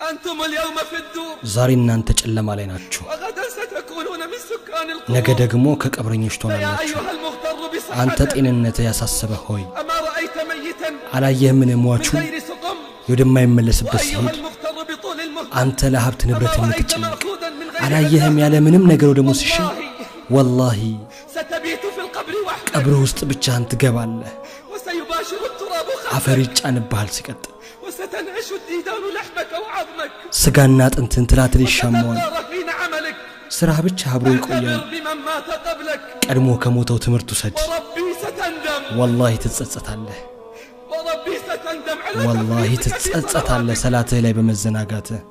أنتم اليوم في الدور ዛሬ እናንተ ጨለማ ላይ ናችሁ وغدا ستكونون من سكان القبور ነገ ደግሞ ከቀብረኞች يا ትሆናላችሁ أيها المغتر አንተ بصحتك ጤንነት ያሳሰበህ ሆይ أما رأيت ميتا አላየህምን من ሟቹ غير سقم ወደማይመለስበት وأيها ሲሄድ المغتر بطول المهد አንተ ለሀብት ንብረት أما رأيت የምትጨነቅ مأخوذا من غير አላየህም ያለ ምንም ነገር ወደ ሞት ሲሸኝ ወላሂ ستبيت في القبر وحدك ቀብር ውስጥ ብቻህን ትገባለህ وسيباشر التراب አፈር خلفك ይጫንብሃል ሲቀጥል وستنعش الديدان لحمك وعظمك ስጋና አጥንትን ትላትል ይሻማዋል وستختار حين عملك ስራህ ብቻ አብሮ ይቆያል واعتبر بمن مات قبلك ቀድሞ ከሞተው ትምህርት ውሰድ وربي ستندم ወላሂ ትጸጸታለህ وربي ستندم على ወላሂ تفريطك في ትጸጸታለህ صلاتك ሰላትህ ላይ በመዘናጋትህ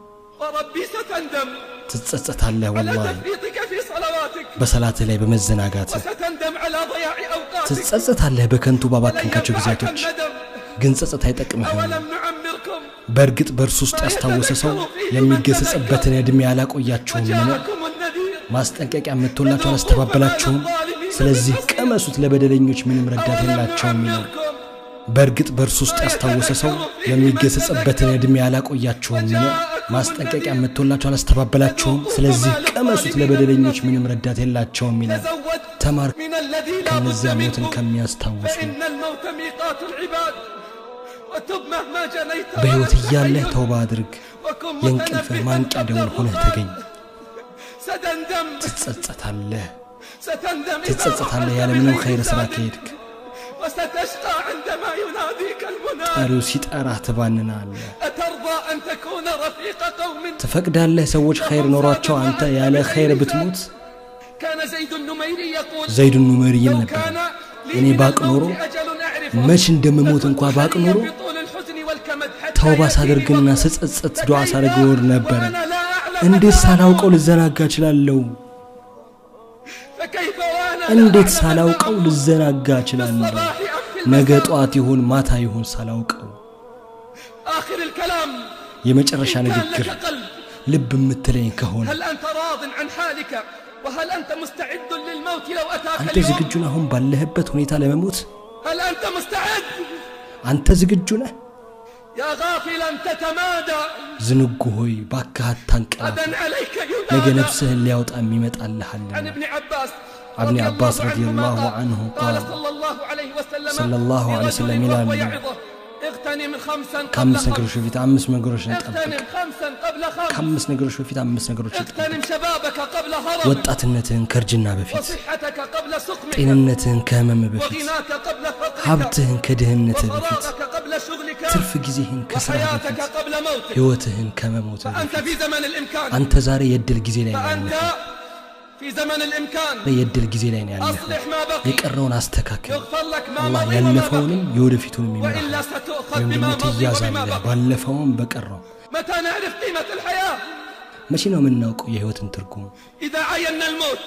وربي ستندم ትጸጸታለህ على ወላሂ تفريطك في صلواتك በሰላትህ ላይ በመዘናጋትህ وستندم على ضياع أوقاتك ትጸጸታለህ በከንቱ ولن ባባከንካቸው ينفعك ጊዜያቶች الندم ግን ጸጸት አይጠቅምህም أولم نعمركم በእርግጥ በእርሱ ውስጥ ያስታወሰ ሰው የሚገሰጽበትን ዕድሜ አላቆያችሁም وجاءكم النذير ማስጠንቀቂያ መጥቶላችሁ አላስተባበላችሁም ስለዚህ ቀመሱት ለበደለኞች ምንም ረዳት የላቸውም ይላል በእርግጥ በእርሱ ውስጥ ያስታወሰ ሰው የሚገሰጽበትን ዕድሜ ያላቆያችሁም ማስጠንቀቂያ መጥቶላችሁ አላስተባበላችሁም ስለዚህ ቀመሱት ለበደለኞች ምንም ረዳት የላቸውም ይላል ተማር من الذي لا بد ከነዚያ ሞትን منهم ከሚያስታውሱ فإن الموت ميقات العباد وتب مهما جنيت በሕይወት ولا እያለህ تخير ተውባ አድርግ وكن የእንቅልፍህ متنبها ማንቂያ قبل ደወል ሆነህ الغفران. ተገኝ ستندم ትጸጸታለህ ستندم إذا ትጸጸታለህ رحلت ያለ من ምንም غير ኸይር ስራ حساب. ከሄድክ وستشقى عندما يناديك المنادي ጠሪው ሲጠራህ ትባንናለህ أترضى أن تكون رفيق قوم ትፈቅዳለህ ሰዎች ኸይር ኖሯቸው አንተ ያለ ኸይር ብትሞት كان زيد النميري يقول ዘይድ ኑመሪ ይል لو ነበር كان لي እኔ من ባቅ ኖሮ الموت أجل أعرفه መች እንደምሞት لكنت እንኳን ባቅ حريا ኖሮ بطول الحزن والكمد حتى ተውባ يأتيني ሳደርግና وقت. ስጸጸት ዱዓ ሳደርግ ወር ነበር وأنا لا أعلم እንዴት متى ሳላውቀው أموت. ልዘናጋ እችላለሁ فكيف وأنا لا እንዴት أعلم ሳላውቀው متى أموت. ልዘናጋ እችላለሁ الصباح أم في ነገ المساء. ጧት ይሁን ማታ ይሁን ሳላውቀው آخر الكلام የመጨረሻ إن كان ንግግር لك قلب ልብ የምትለኝ ከሆነ هل أنت راض عن حالك وهل أنت مستعد للموت لو أتاك አንተ اليوم ዝግጁ ነህ አሁን ባለህበት ሁኔታ ለመሞት هل أنت مستعد አንተ ዝግጁ ነህ يا غافلا تتمادى ዝንጉ ሆይ ባክህ አታንቀላፋ غدا عليك ነገ ينادى ነፍስህን ሊያወጣ عن የሚመጣልሃልና ابن عباس ابن عباس رضي الله عنه قال قال صلى الله عليه وسلم صلى الله عليه وسلم لرجل وهو إلى يعظه اغتنم خمسا قبل ከአምስት خمس ነገሮች በፊት አምስት ነገሮችን ጠብቅ اغتنم خمسا قبل خمس ከአምስት ነገሮች በፊት አምስት ነገሮችን ጠብቅ اغتنم شبابك قبل هرم ወጣትነትህን ከእርጅና በፊት وصحتك قبل سقمك ጤንነትህን ከህመም በፊት وغناك قبل فقرك ሀብትህን ከድህነትህ በፊት وفراغك قبل شغلك ትርፍ ጊዜህን ከስራ وحياتك በፊት قبل موتك ህይወትህን ከመሞትህ فأنت በፊት في زمن الإمكان አንተ ዛሬ የእድል ጊዜ ላይ ነው فأنت ያለህ في زمن الإمكان የእድል ጊዜ ላይ ነው ያለህ أصلح ما بقي የቀረውን አስተካክል يغفر لك ما አላህ مضي وما ያለፈውንም بقي የወደፊቱንም ይመራል وإلا ستؤخذ ወይም ደግሞ بما مضي وبما ትያዛለህ بقي ባለፈውም በቀረው متى نعرف قيمة الحياة መቼ ነው የምናውቀው የህይወትን ትርጉም إذا عينا الموت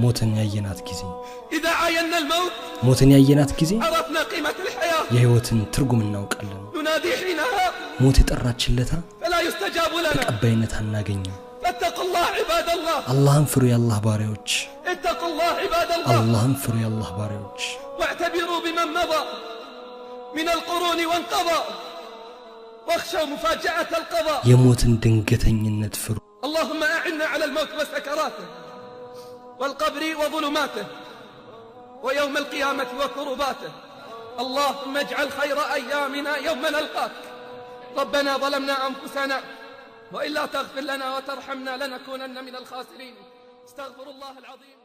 ሞትን ያየናት ጊዜ إذا عينا الموت ሞትን ያየናት ጊዜ عرفنا قيمة الحياة የህይወትን ትርጉም እናውቃለን ننادي حينها ሞት የጠራችለታ فلا يستجاب لنا ተቀባይነት አናገኝም فاتقوا الله عباد الله አላህን ፍሩ የአላህ ባሪያዎች اتقوا الله عباد الله አላህን ፍሩ የአላህ ባሪያዎች واعتبروا بمن مضى من القرون وانقضى واخشوا مفاجأة القضاء የሞትን ድንገተኝነት ፍሩ اللهم أعنا على الموت وسكراته والقبر وظلماته ويوم القيامة وكرباته اللهم اجعل خير أيامنا يوم نلقاك ربنا ظلمنا أنفسنا وإلا تغفر لنا وترحمنا لنكونن من الخاسرين استغفر الله العظيم